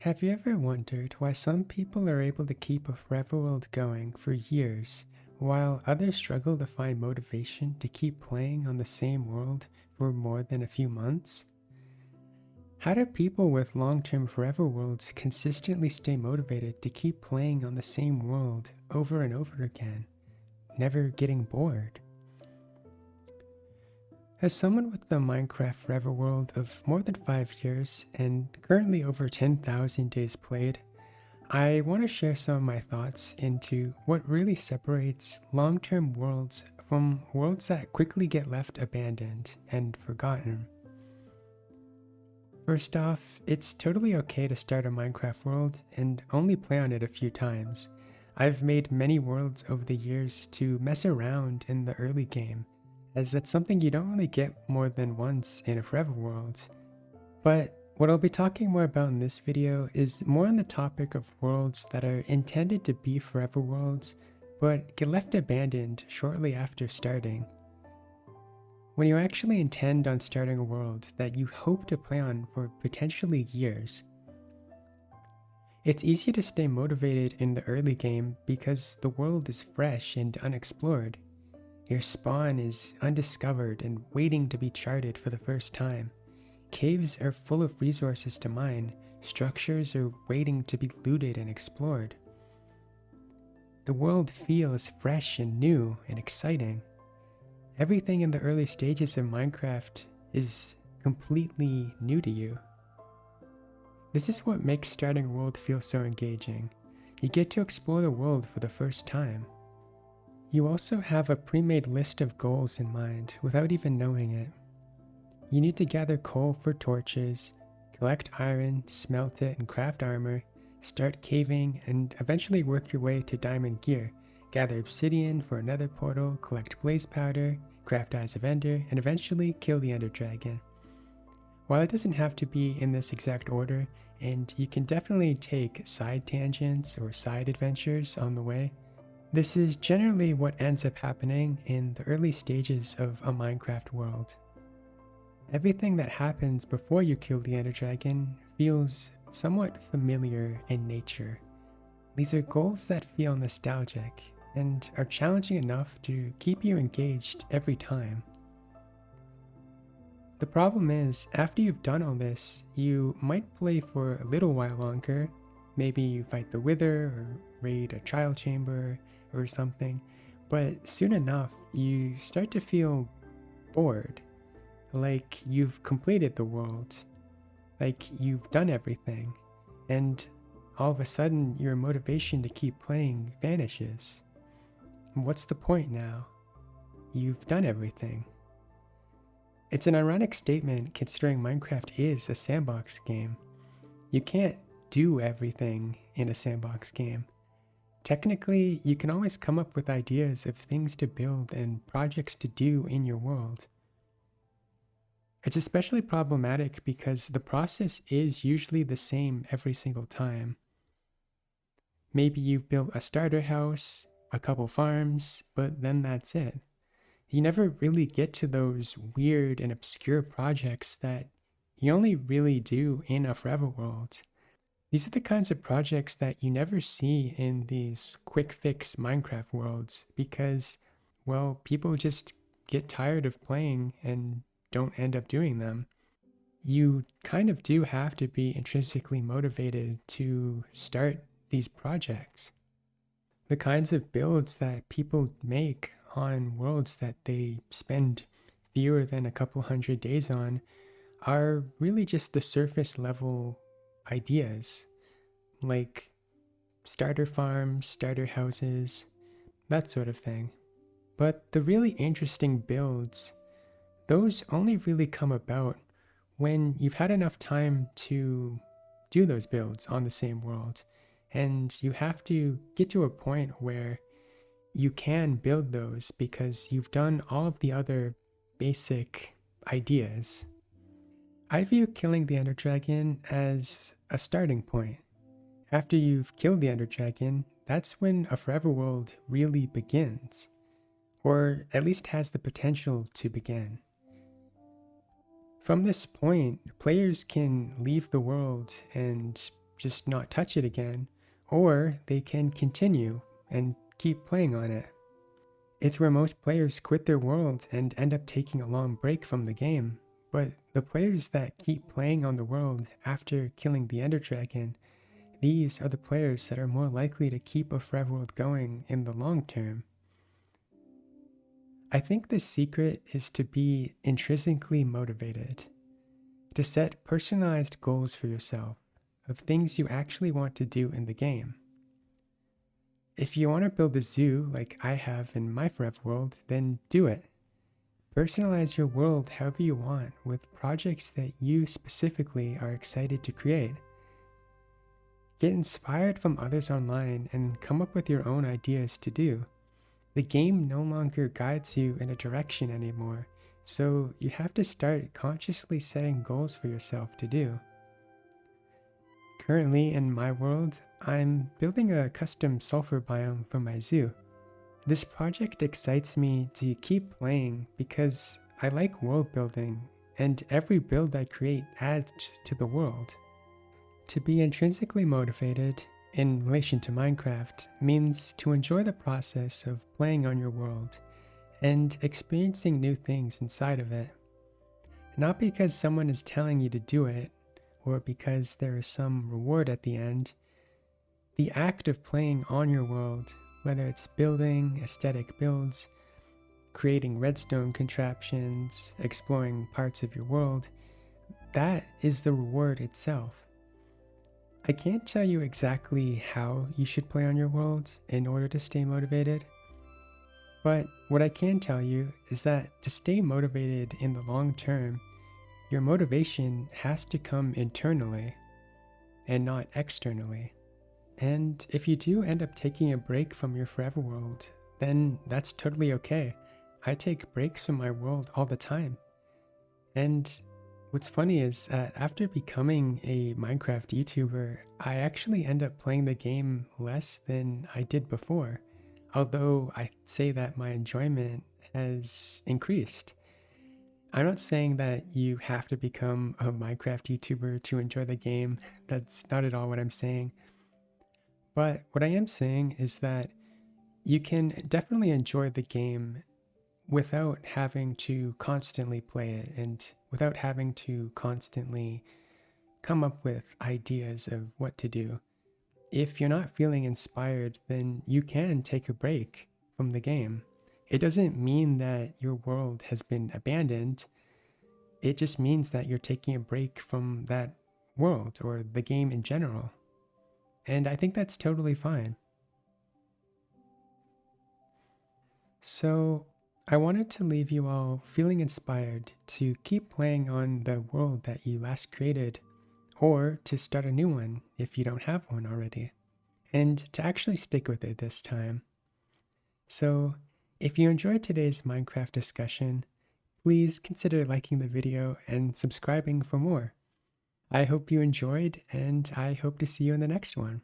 Have you ever wondered why some people are able to keep a forever world going for years, while others struggle to find motivation to keep playing on the same world for more than a few months? How do people with long-term forever worlds consistently stay motivated to keep playing on the same world over and over again, never getting bored? As someone with the Minecraft Forever World of more than 5 years and currently over 10,000 days played, I want to share some of my thoughts into what really separates long-term worlds from worlds that quickly get left abandoned and forgotten. First off, it's totally okay to start a Minecraft world and only play on it a few times. I've made many worlds over the years to mess around in the early game, as that's something you don't really get more than once in a forever world. But what I'll be talking more about in this video is more on the topic of worlds that are intended to be forever worlds, but get left abandoned shortly after starting. When you actually intend on starting a world that you hope to play on for potentially years, it's easy to stay motivated in the early game because the world is fresh and unexplored. Your spawn is undiscovered and waiting to be charted for the first time. Caves are full of resources to mine, structures are waiting to be looted and explored. The world feels fresh and new and exciting. Everything in the early stages of Minecraft is completely new to you. This is what makes starting a world feel so engaging. You get to explore the world for the first time. You also have a pre-made list of goals in mind without even knowing it. You need to gather coal for torches, collect iron, smelt it and craft armor, start caving, and eventually work your way to diamond gear. Gather obsidian for a nether portal, collect blaze powder, craft eyes of ender, and eventually kill the ender dragon. While it doesn't have to be in this exact order, and you can definitely take side tangents or side adventures on the way, this is generally what ends up happening in the early stages of a Minecraft world. Everything that happens before you kill the ender dragon feels somewhat familiar in nature. These are goals that feel nostalgic and are challenging enough to keep you engaged every time. The problem is, after you've done all this, you might play for a little while longer. Maybe you fight the Wither or raid a trial chamber or something, but soon enough you start to feel bored, like you've completed the world, like you've done everything, and all of a sudden your motivation to keep playing vanishes. What's the point now? You've done everything. It's an ironic statement considering Minecraft is a sandbox game. You can't do everything in a sandbox game. Technically, you can always come up with ideas of things to build and projects to do in your world. It's especially problematic because the process is usually the same every single time. Maybe you've built a starter house, a couple farms, but then that's it. You never really get to those weird and obscure projects that you only really do in a forever world. These are the kinds of projects that you never see in these quick fix Minecraft worlds because, well, people just get tired of playing and don't end up doing them. You kind of do have to be intrinsically motivated to start these projects. The kinds of builds that people make on worlds that they spend fewer than a couple hundred days on are really just the surface level ideas, like starter farms, starter houses, that sort of thing. But the really interesting builds, those only really come about when you've had enough time to do those builds on the same world. And you have to get to a point where you can build those because you've done all of the other basic ideas. I view killing the ender dragon as a starting point. After you've killed the ender dragon, that's when a forever world really begins, or at least has the potential to begin. From this point, players can leave the world and just not touch it again, or they can continue and keep playing on it. It's where most players quit their world and end up taking a long break from the game. But the players that keep playing on the world after killing the Ender Dragon, these are the players that are more likely to keep a forever world going in the long term. I think the secret is to be intrinsically motivated, to set personalized goals for yourself of things you actually want to do in the game. If you want to build a zoo like I have in my forever world, then do it. Personalize your world however you want with projects that you specifically are excited to create. Get inspired from others online and come up with your own ideas to do. The game no longer guides you in a direction anymore, so you have to start consciously setting goals for yourself to do. Currently, in my world, I'm building a custom sulfur biome for my zoo. This project excites me to keep playing because I like world building, and every build I create adds to the world. To be intrinsically motivated in relation to Minecraft means to enjoy the process of playing on your world and experiencing new things inside of it. Not because someone is telling you to do it, or because there is some reward at the end. The act of playing on your world, whether it's building aesthetic builds, creating redstone contraptions, exploring parts of your world, that is the reward itself. I can't tell you exactly how you should play on your world in order to stay motivated, but what I can tell you is that to stay motivated in the long term, your motivation has to come internally and not externally. And if you do end up taking a break from your forever world, then that's totally okay. I take breaks from my world all the time. And what's funny is that after becoming a Minecraft YouTuber, I actually end up playing the game less than I did before, although I say that my enjoyment has increased. I'm not saying that you have to become a Minecraft YouTuber to enjoy the game. That's not at all what I'm saying. But what I am saying is that you can definitely enjoy the game without having to constantly play it and without having to constantly come up with ideas of what to do. If you're not feeling inspired, then you can take a break from the game. It doesn't mean that your world has been abandoned. It just means that you're taking a break from that world or the game in general. And I think that's totally fine. So, I wanted to leave you all feeling inspired to keep playing on the world that you last created, or to start a new one if you don't have one already, and to actually stick with it this time. So, if you enjoyed today's Minecraft discussion, please consider liking the video and subscribing for more. I hope you enjoyed, and I hope to see you in the next one.